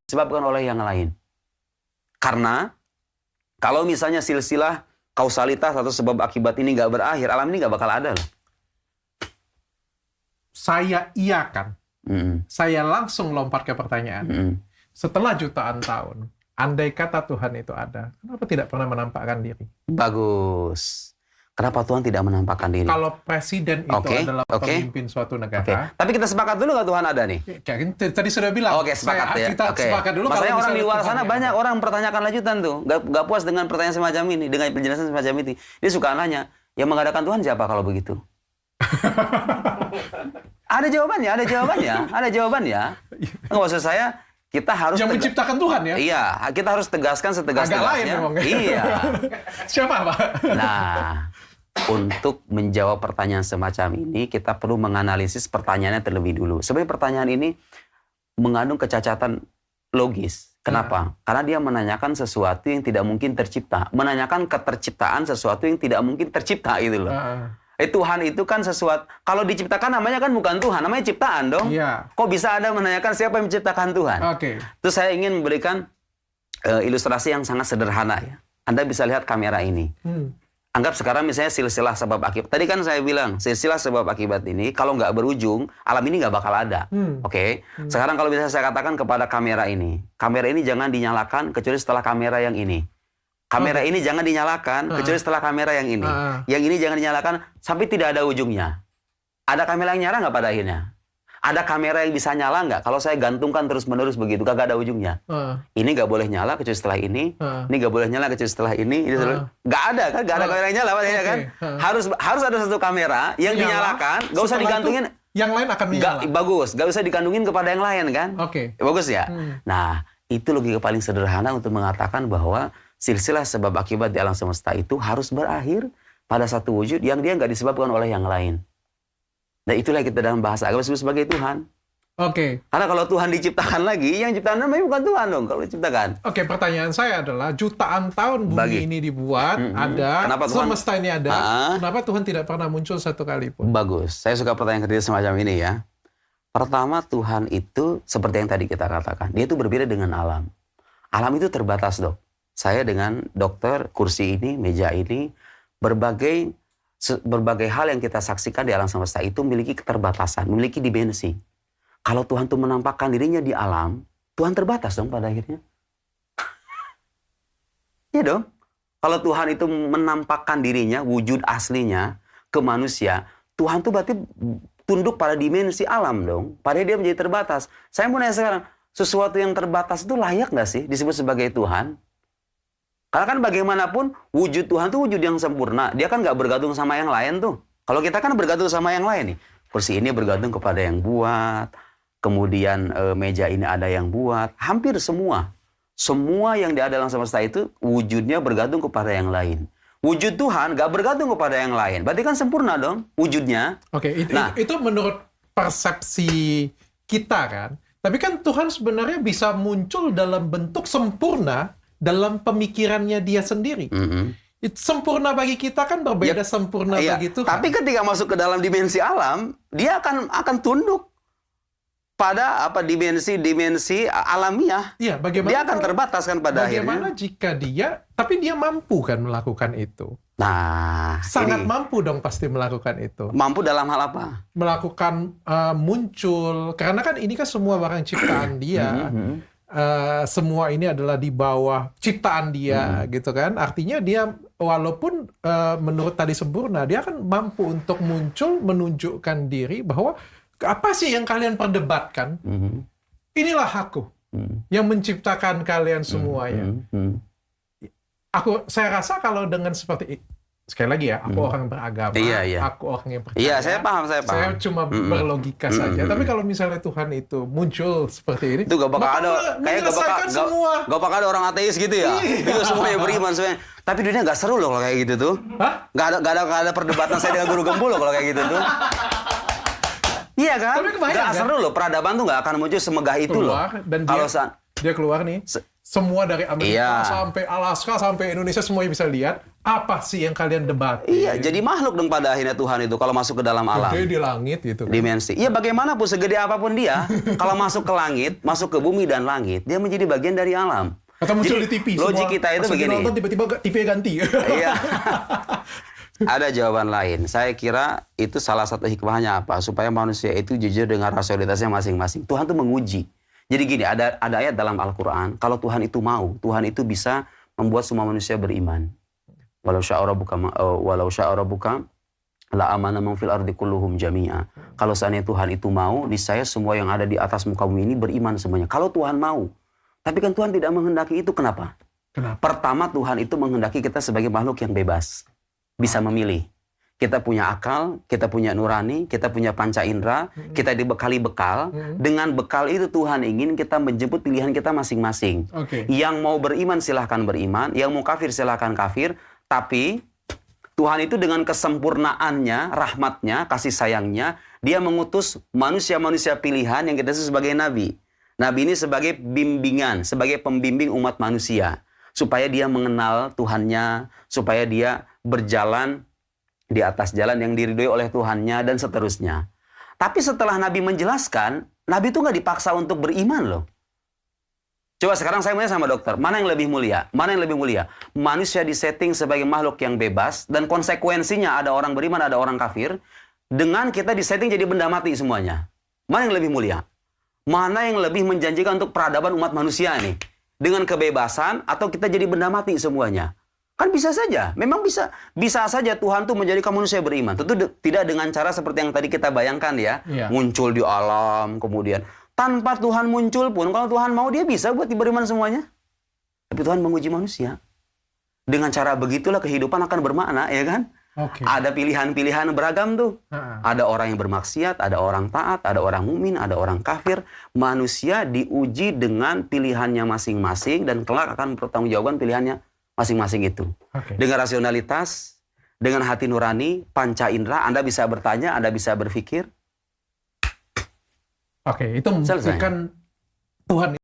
disebabkan oleh yang lain. Karena kalau misalnya silsilah kausalitas atau sebab akibat ini nggak berakhir, alam ini nggak bakal ada loh. Saya iakan. Saya langsung lompat ke pertanyaan. Setelah jutaan tahun, andai kata Tuhan itu ada, kenapa tidak pernah menampakkan diri? Bagus. Kenapa Tuhan tidak menampakkan diri? Kalau presiden itu adalah pemimpin suatu negara. Tapi kita sepakat dulu nggak Tuhan ada nih? Tadi sudah bilang. Sepakat ya. Kita sepakat dulu. Masalahnya orang di luar sana banyak ada. orang mempertanyakan lanjutan tuh. Nggak puas dengan pertanyaan semacam ini, dengan penjelasan semacam ini. Dia suka nanya, yang mengadakan Tuhan siapa kalau begitu? Ada jawabannya. Nggak, maksud saya, kita harus yang menciptakan Tuhan ya? Iya, kita harus tegaskan setegas-tegasnya. Agak lain memang. Iya. Siapa, Pak? Nah, untuk menjawab pertanyaan semacam ini, kita perlu menganalisis pertanyaannya terlebih dulu. Sebenarnya pertanyaan ini mengandung kecacatan logis. Kenapa? Karena dia menanyakan sesuatu yang tidak mungkin tercipta. Menanyakan keterciptaan sesuatu yang tidak mungkin tercipta gitu loh. Tuhan itu kan sesuatu, kalau diciptakan namanya kan bukan Tuhan, namanya ciptaan dong. Iya. Kok bisa ada menanyakan siapa yang menciptakan Tuhan? Terus saya ingin memberikan ilustrasi yang sangat sederhana ya. Anda bisa lihat kamera ini. Anggap sekarang misalnya silsilah sebab akibat. Tadi kan saya bilang, silsilah sebab akibat ini, kalau nggak berujung, alam ini nggak bakal ada. Sekarang kalau bisa saya katakan kepada kamera ini jangan dinyalakan kecuali setelah kamera yang ini. Kamera ini jangan dinyalakan kecuali setelah kamera yang ini. Yang ini jangan dinyalakan sampai tidak ada ujungnya. Ada kamera yang nyala nggak pada akhirnya? Ada kamera yang bisa nyala nggak? Kalau saya gantungkan terus-menerus begitu, kagak ada ujungnya. Ini nggak boleh nyala kecuali setelah ini. Ini nggak boleh nyala kecuali setelah ini. Nggak ada kan? Nggak ada kamera yang nyala, kan? Harus ada satu kamera yang dinyalakan. Nggak usah digantungin. Yang lain akan menyala. Bagus. Nggak usah digantungin kepada yang lain kan? Bagus ya. Nah, itu logika paling sederhana untuk mengatakan bahwa silsilah sebab akibat di alam semesta itu harus berakhir pada satu wujud yang dia nggak disebabkan oleh yang lain. Nah, itulah kita dalam bahasa agama disebut sebagai Tuhan. Karena kalau Tuhan diciptakan lagi, yang ciptaan namanya bukan Tuhan dong kalau diciptakan. Pertanyaan saya adalah jutaan tahun bumi ini dibuat, ada, semesta ini ada. Kenapa Tuhan tidak pernah muncul satu kali pun? Bagus. Saya suka pertanyaan ketiga semacam ini ya. Pertama, Tuhan itu seperti yang tadi kita katakan, dia itu berbeda dengan alam. Alam itu terbatas, Dok. Saya dengan dokter, kursi ini, meja ini, berbagai hal yang kita saksikan di alam semesta itu memiliki keterbatasan, memiliki dimensi. Kalau Tuhan tuh menampakkan dirinya di alam, Tuhan terbatas dong pada akhirnya. Iya dong. Kalau Tuhan itu menampakkan dirinya, wujud aslinya ke manusia, Tuhan tuh berarti tunduk pada dimensi alam dong. Padahal dia menjadi terbatas. Saya mau nanya sekarang, sesuatu yang terbatas itu layak nggak sih disebut sebagai Tuhan? Karena kan bagaimanapun wujud Tuhan itu wujud yang sempurna. Dia kan nggak bergantung sama yang lain tuh. Kalau kita kan bergantung sama yang lain nih. Kursi ini bergantung kepada yang buat. Kemudian meja ini ada yang buat. Hampir semua. Semua yang ada dalam semesta itu wujudnya bergantung kepada yang lain. Wujud Tuhan nggak bergantung kepada yang lain. Berarti kan sempurna dong wujudnya. Itu menurut persepsi kita kan. Tapi kan Tuhan sebenarnya bisa muncul dalam bentuk sempurna dalam pemikirannya dia sendiri. Sempurna bagi kita kan berbeda sempurna bagi Tuhan. Tapi ketika masuk ke dalam dimensi alam, dia akan tunduk pada dimensi alamiah. Bagaimana dia akan terbatas kan pada akhirnya. Bagaimana jika tapi dia mampu kan melakukan itu? Nah, sangat mampu dong pasti melakukan itu. Mampu dalam hal apa? Melakukan muncul, karena kan ini kan semua barang ciptaan dia. Semua ini adalah di bawah ciptaan dia, gitu kan? Artinya dia walaupun menurut tadi sempurna, dia kan mampu untuk muncul, menunjukkan diri bahwa apa sih yang kalian perdebatkan? Inilah aku yang menciptakan kalian semuanya. Saya rasa kalau dengan seperti sekali lagi ya, aku orang beragama, aku orang yang percaya. Iya, saya paham. Saya cuma berlogika saja. Tapi kalau misalnya Tuhan itu muncul seperti ini, itu gak bakal ada, gak bakal ada orang ateis gitu ya. Itu semuanya beriman semuanya. Tapi dunia gak seru loh kalau kayak gitu tuh. Gak ada perdebatan saya dengan guru gembul loh kalau kayak gitu tuh. Iya kan? Gak seru loh. Peradaban tuh gak akan muncul semegah itu loh. Dan dia keluar nih. semua dari Amerika Iya. sampai Alaska sampai Indonesia semuanya bisa lihat. Apa sih yang kalian debat? Iya, jadi makhluk dong pada akhirnya Tuhan itu kalau masuk ke dalam alam. Gede di langit gitu. Dimensi. Iya, bagaimanapun segede apapun dia, kalau masuk ke langit, masuk ke bumi dan langit, dia menjadi bagian dari alam. Atau muncul Jadi, di TV. logik semua kita itu pas lagi begini. nonton tiba-tiba TV ganti. Iya. Ada jawaban lain. Saya kira itu salah satu hikmahnya apa? Supaya manusia itu jujur dengan rasionalitasnya masing-masing. Tuhan tuh menguji. Jadi gini, ada ayat dalam Al-Quran, kalau Tuhan itu mau, Tuhan itu bisa membuat semua manusia beriman. Walau sya'a rabbuka la amana man fil ardi kulluhum jami'a. Kalau seandainya Tuhan itu mau, niscaya semua yang ada di atas muka bumi ini beriman semuanya. Kalau Tuhan mau. Tapi kan Tuhan tidak menghendaki itu, kenapa? Pertama, Tuhan itu menghendaki kita sebagai makhluk yang bebas. Bisa memilih. Kita punya akal, kita punya nurani, kita punya panca indera, kita dibekali bekal. Dengan bekal itu Tuhan ingin kita menjemput pilihan kita masing-masing. Yang mau beriman silahkan beriman, yang mau kafir silahkan kafir. Tapi Tuhan itu dengan kesempurnaannya, rahmatnya, kasih sayangnya, dia mengutus manusia-manusia pilihan yang kita sebut sebagai nabi. Nabi ini sebagai bimbingan, sebagai pembimbing umat manusia. Supaya dia mengenal Tuhannya, supaya dia berjalan di atas jalan yang diridhoi oleh Tuhannya, dan seterusnya. Tapi setelah Nabi menjelaskan, Nabi itu nggak dipaksa untuk beriman loh. Coba sekarang saya mau sama dokter, mana yang lebih mulia? Mana yang lebih mulia? Manusia disetting sebagai makhluk yang bebas, dan konsekuensinya ada orang beriman, ada orang kafir, dengan kita disetting jadi benda mati semuanya. Mana yang lebih mulia? Mana yang lebih menjanjikan untuk peradaban umat manusia nih? Dengan kebebasan, atau kita jadi benda mati semuanya? Kan bisa saja, memang bisa saja Tuhan tuh menjadikan manusia beriman. Tentu tidak dengan cara seperti yang tadi kita bayangkan ya. Muncul di alam, kemudian tanpa Tuhan muncul pun, kalau Tuhan mau dia bisa buat beriman semuanya. Tapi Tuhan menguji manusia. Dengan cara begitulah kehidupan akan bermakna, ya kan? Ada pilihan-pilihan beragam tuh. Ada orang yang bermaksiat, ada orang taat, ada orang mukmin, ada orang kafir. Manusia diuji dengan pilihannya masing-masing, dan kelak akan bertanggung pilihannya masing-masing itu. Dengan rasionalitas, dengan hati nurani, panca indera, Anda bisa bertanya, Anda bisa berpikir. Itu membuktikan Tuhan